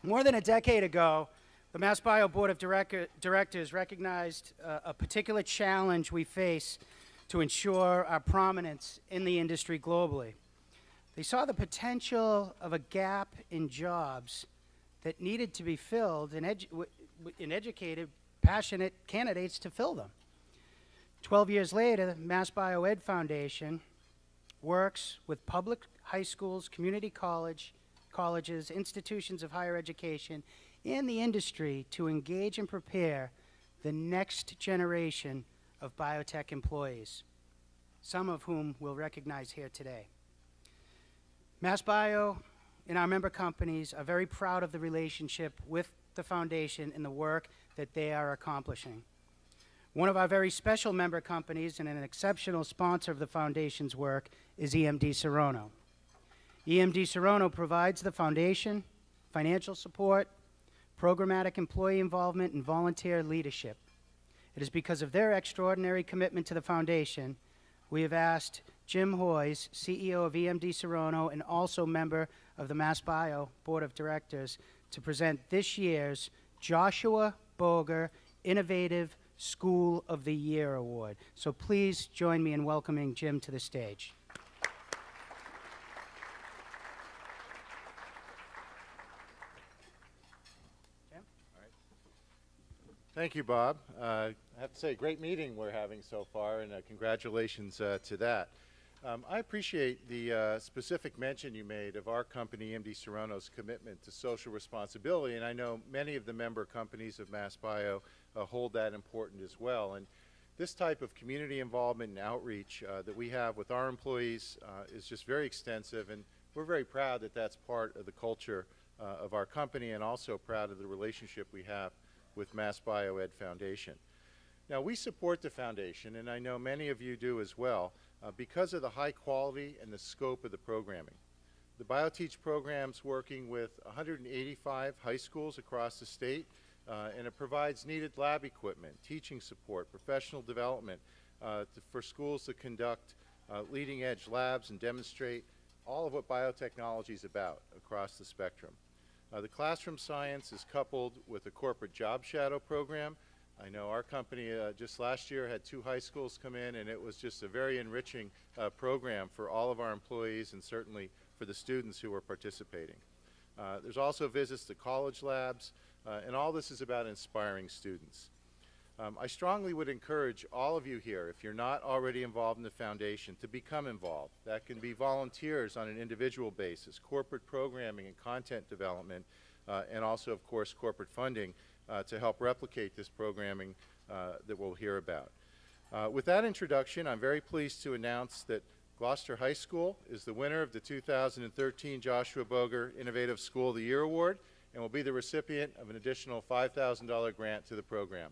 More than a decade ago, the MassBio Board of Directors recognized a particular challenge we face to ensure our prominence in the industry globally. They saw the potential of a gap in jobs that needed to be filled and educated, passionate candidates to fill them. 12 years later, the MassBio Ed Foundation works with public high schools, community colleges, institutions of higher education, and the industry to engage and prepare the next generation of biotech employees, some of whom we'll recognize here today. MassBio and our member companies are very proud of the relationship with the foundation and the work that they are accomplishing. One of our very special member companies and an exceptional sponsor of the foundation's work is EMD Serono. EMD Serono provides the foundation financial support, programmatic employee involvement, and volunteer leadership. It is because of their extraordinary commitment to the foundation we have asked Jim Hoyes, CEO of EMD Serono and also member of the MassBio Board of Directors, to present this year's Joshua Boger Innovative School of the Year Award. So please join me in welcoming Jim to the stage. Jim? All right. Thank you, Bob. I have to say, great meeting we're having so far, and congratulations to that. I appreciate the specific mention you made of our company, EMD Serono's commitment to social responsibility, and I know many of the member companies of MassBio hold that important as well. And this type of community involvement and outreach that we have with our employees is just very extensive, and we're very proud that that's part of the culture of our company, and also proud of the relationship we have with MassBio Ed Foundation. Now, we support the foundation, and I know many of you do as well, because of the high quality and the scope of the programming. The BioTeach program's working with 185 high schools across the state, and it provides needed lab equipment, teaching support, professional development for schools to conduct leading-edge labs and demonstrate all of what biotechnology is about across the spectrum. The classroom science is coupled with a corporate job shadow program. I know our company just last year had 2 high schools come in, and it was just a very enriching program for all of our employees and certainly for the students who were participating. There's also visits to college labs, and all this is about inspiring students. I strongly would encourage all of you here, if you're not already involved in the foundation, to become involved. That can be volunteers on an individual basis, corporate programming and content development, and also, of course, corporate funding to help replicate this programming that we'll hear about. With that introduction, I'm very pleased to announce that Gloucester High School is the winner of the 2013 Joshua Boger Innovative School of the Year Award and will be the recipient of an additional $5,000 grant to the program.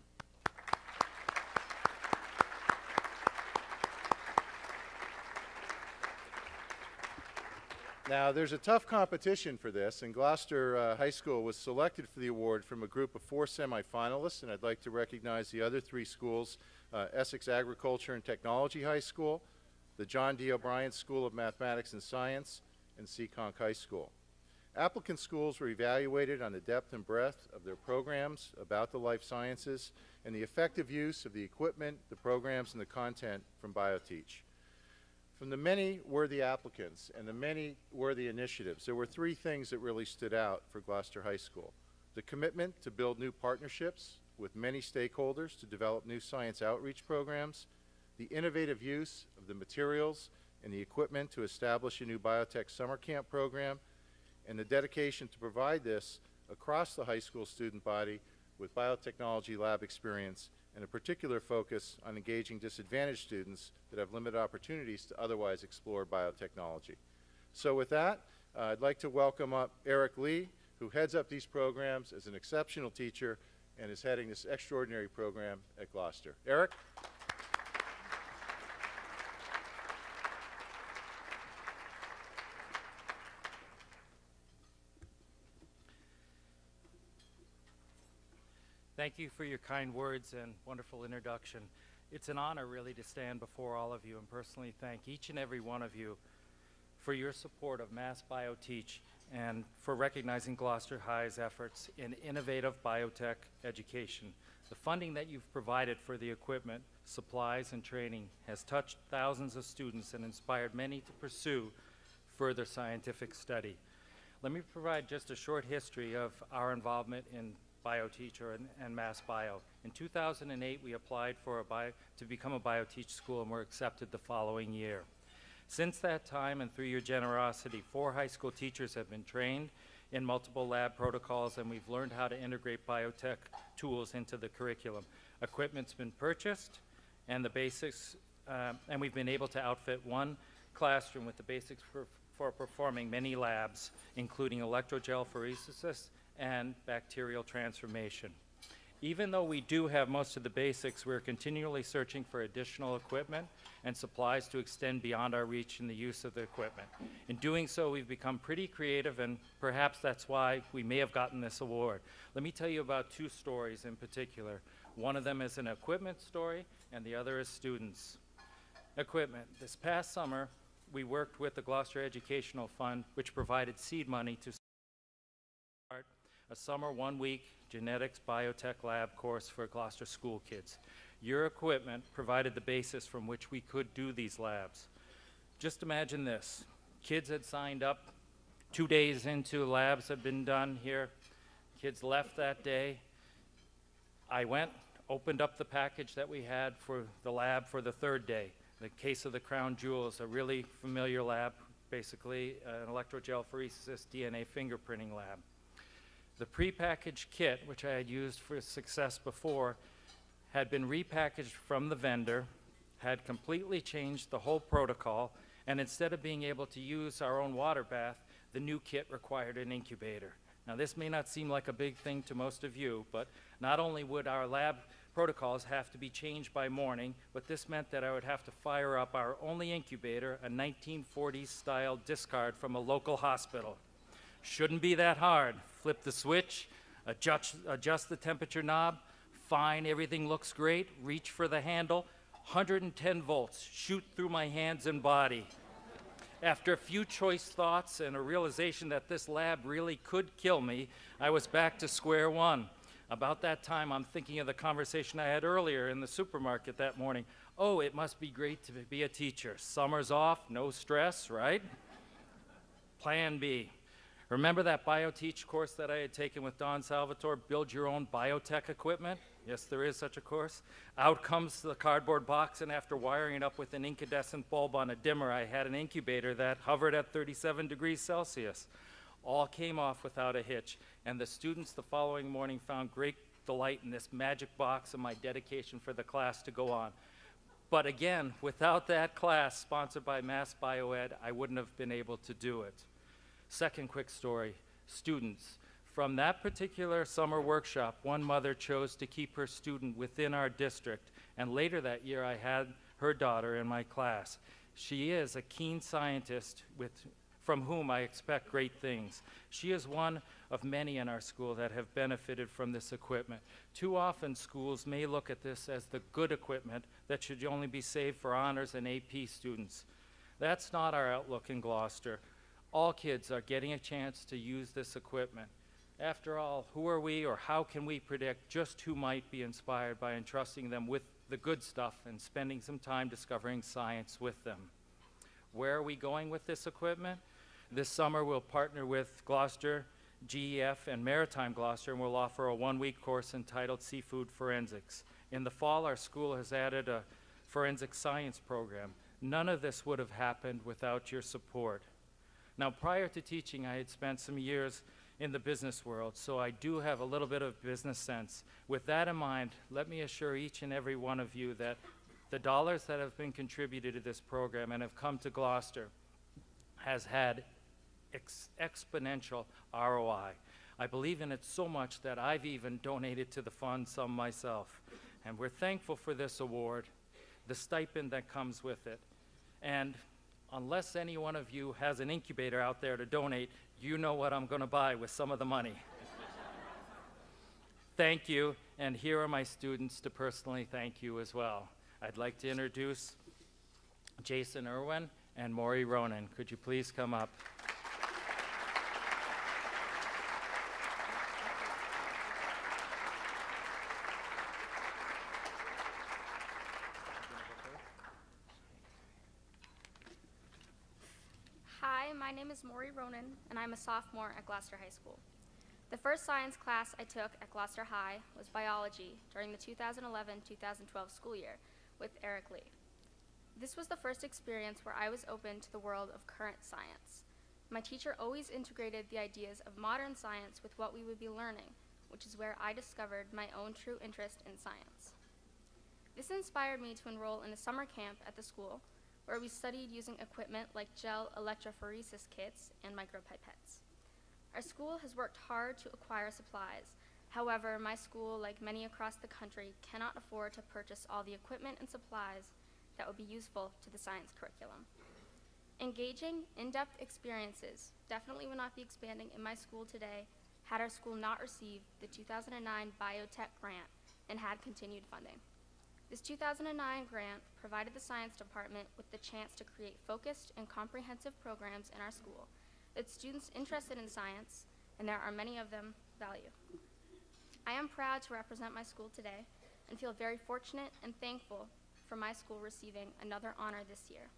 Now, there's a tough competition for this, and Gloucester High School was selected for the award from a group of 4 semifinalists, and I'd like to recognize the other 3 schools, Essex Agriculture and Technology High School, the John D. O'Brien School of Mathematics and Science, and Seekonk High School. Applicant schools were evaluated on the depth and breadth of their programs about the life sciences and the effective use of the equipment, the programs, and the content from BioTeach. From the many worthy applicants and the many worthy initiatives, there were 3 things that really stood out for Gloucester High School. The commitment to build new partnerships with many stakeholders to develop new science outreach programs, the innovative use of the materials and the equipment to establish a new biotech summer camp program, and the dedication to provide this across the high school student body with biotechnology lab experience and a particular focus on engaging disadvantaged students that have limited opportunities to otherwise explore biotechnology. So with that, I'd like to welcome up Eric Lee, who heads up these programs as an exceptional teacher and is heading this extraordinary program at Gloucester. Eric? Thank you for your kind words and wonderful introduction. It's an honor really to stand before all of you and personally thank each and every one of you for your support of MassBio Teach and for recognizing Gloucester High's efforts in innovative biotech education. The funding that you've provided for the equipment, supplies, and training has touched thousands of students and inspired many to pursue further scientific study. Let me provide just a short history of our involvement in BioTeach and MassBio. In 2008, we applied for to become a BioTeach school and were accepted the following year. Since that time, and through your generosity, 4 high school teachers have been trained in multiple lab protocols, and we've learned how to integrate biotech tools into the curriculum. Equipment's been purchased, and the basics, and we've been able to outfit 1 classroom with the basics for performing many labs, including electrogel phoresis and bacterial transformation. Even though we do have most of the basics, we're continually searching for additional equipment and supplies to extend beyond our reach in the use of the equipment. In doing so, we've become pretty creative, and perhaps that's why we may have gotten this award. Let me tell you about 2 stories in particular. One of them is an equipment story, and the other is students. Equipment. This past summer, we worked with the Gloucester Educational Fund, which provided seed money to start a summer 1-week genetics biotech lab course for Gloucester school kids. Your equipment provided the basis from which we could do these labs. Just imagine this. Kids had signed up 2 days into labs had been done here. Kids left that day. I went, opened up the package that we had for the lab for the 3rd day. The case of the crown jewels, a really familiar lab, basically an electrogel phoresis DNA fingerprinting lab. The prepackaged kit, which I had used for success before, had been repackaged from the vendor, had completely changed the whole protocol, and instead of being able to use our own water bath, the new kit required an incubator. Now, this may not seem like a big thing to most of you, but not only would our lab protocols have to be changed by morning, but this meant that I would have to fire up our only incubator, a 1940s style discard from a local hospital. Shouldn't be that hard. Flip the switch, adjust the temperature knob, fine, everything looks great, reach for the handle, 110 volts, shoot through my hands and body. After a few choice thoughts and a realization that this lab really could kill me, I was back to square one. About that time, I'm thinking of the conversation I had earlier in the supermarket that morning. Oh, it must be great to be a teacher. Summer's off, no stress, right? Plan B. Remember that BioTeach course that I had taken with Don Salvatore, Build Your Own Biotech Equipment? Yes, there is such a course. Out comes the cardboard box, and after wiring it up with an incandescent bulb on a dimmer, I had an incubator that hovered at 37 degrees Celsius. All came off without a hitch, and the students the following morning found great delight in this magic box and my dedication for the class to go on. But again, without that class sponsored by MassBio Ed, I wouldn't have been able to do it. Second quick story, students. From that particular summer workshop, one mother chose to keep her student within our district, and later that year I had her daughter in my class. She is a keen scientist from whom I expect great things. She is one of many in our school that have benefited from this equipment. Too often schools may look at this as the good equipment that should only be saved for honors and AP students. That's not our outlook in Gloucester. All kids are getting a chance to use this equipment. After all, who are we, or how can we predict just who might be inspired by entrusting them with the good stuff and spending some time discovering science with them? Where are we going with this equipment? This summer we'll partner with Gloucester, GEF, and Maritime Gloucester, and we'll offer a 1-week course entitled Seafood Forensics. In the fall, our school has added a forensic science program. None of this would have happened without your support. Now, prior to teaching, I had spent some years in the business world, so I do have a little bit of business sense. With that in mind, let me assure each and every one of you that the dollars that have been contributed to this program and have come to Gloucester has had exponential ROI. I believe in it so much that I've even donated to the fund some myself. And we're thankful for this award, the stipend that comes with it. And unless any one of you has an incubator out there to donate, you know what I'm going to buy with some of the money. Thank you, and here are my students to personally thank you as well. I'd like to introduce Jason Irwin and Maury Ronan. Could you please come up? my name is Maury Ronan, and I'm a sophomore at Gloucester High School. The first science class I took at Gloucester High was biology during the 2011-2012 school year with Eric Lee. This was the first experience where I was open to the world of current science. My teacher always integrated the ideas of modern science with what we would be learning, which is where I discovered my own true interest in science. This inspired me to enroll in a summer camp at the school where we studied using equipment like gel electrophoresis kits and micropipettes. Our school has worked hard to acquire supplies. However, my school, like many across the country, cannot afford to purchase all the equipment and supplies that would be useful to the science curriculum. Engaging, in-depth experiences definitely would not be expanding in my school today had our school not received the 2009 Biotech grant and had continued funding. This 2009 grant provided the science department with the chance to create focused and comprehensive programs in our school that students interested in science, and there are many of them, value. I am proud to represent my school today and feel very fortunate and thankful for my school receiving another honor this year.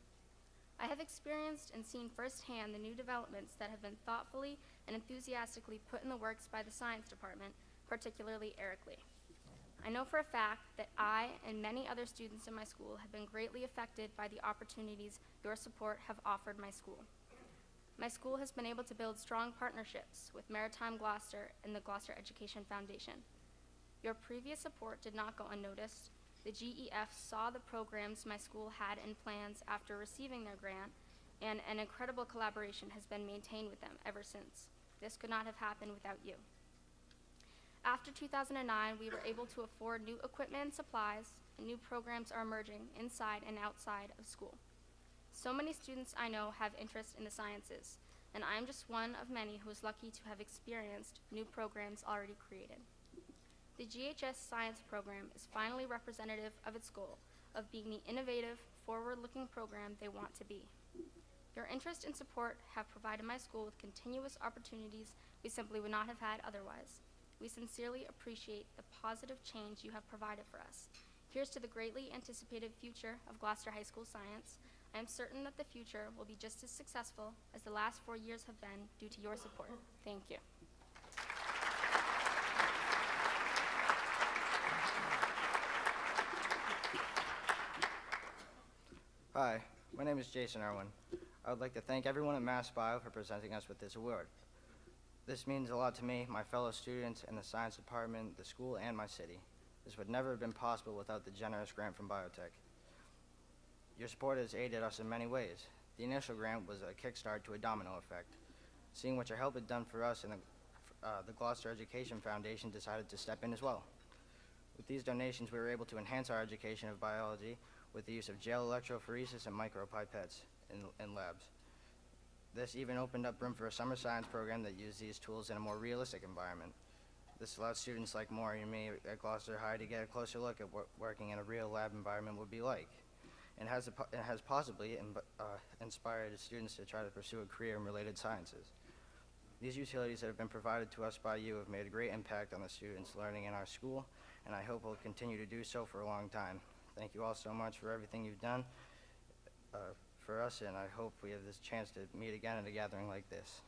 I have experienced and seen firsthand the new developments that have been thoughtfully and enthusiastically put in the works by the science department, particularly Eric Lee. I know for a fact that I and many other students in my school have been greatly affected by the opportunities your support have offered my school. My school has been able to build strong partnerships with Maritime Gloucester and the Gloucester Education Foundation. Your previous support did not go unnoticed. The GEF saw the programs my school had in plans after receiving their grant, and an incredible collaboration has been maintained with them ever since. This could not have happened without you. After 2009, we were able to afford new equipment and supplies, and new programs are emerging inside and outside of school. So many students I know have interest in the sciences, and I'm just one of many who is lucky to have experienced new programs already created. The GHS Science Program is finally representative of its goal of being the innovative, forward-looking program they want to be. Your interest and support have provided my school with continuous opportunities we simply would not have had otherwise. We sincerely appreciate the positive change you have provided for us. Here's to the greatly anticipated future of Gloucester High School science. I am certain that the future will be just as successful as the last 4 years have been due to your support. Thank you. Hi, my name is Jason Irwin. I would like to thank everyone at MassBio for presenting us with this award. This means a lot to me, my fellow students, and the science department, the school, and my city. This would never have been possible without the generous grant from Biotech. Your support has aided us in many ways. The initial grant was a kickstart to a domino effect. Seeing what your help had done for us, and the Gloucester Education Foundation decided to step in as well. With these donations, we were able to enhance our education of biology with the use of gel electrophoresis and micropipettes in labs. This even opened up room for a summer science program that used these tools in a more realistic environment. This allowed students like Maury and me at Gloucester High to get a closer look at what working in a real lab environment would be like, and has possibly inspired students to try to pursue a career in related sciences. These utilities that have been provided to us by you have made a great impact on the students learning in our school, and I hope will continue to do so for a long time. Thank you all so much for everything you've done for us, and I hope we have this chance to meet again at a gathering like this.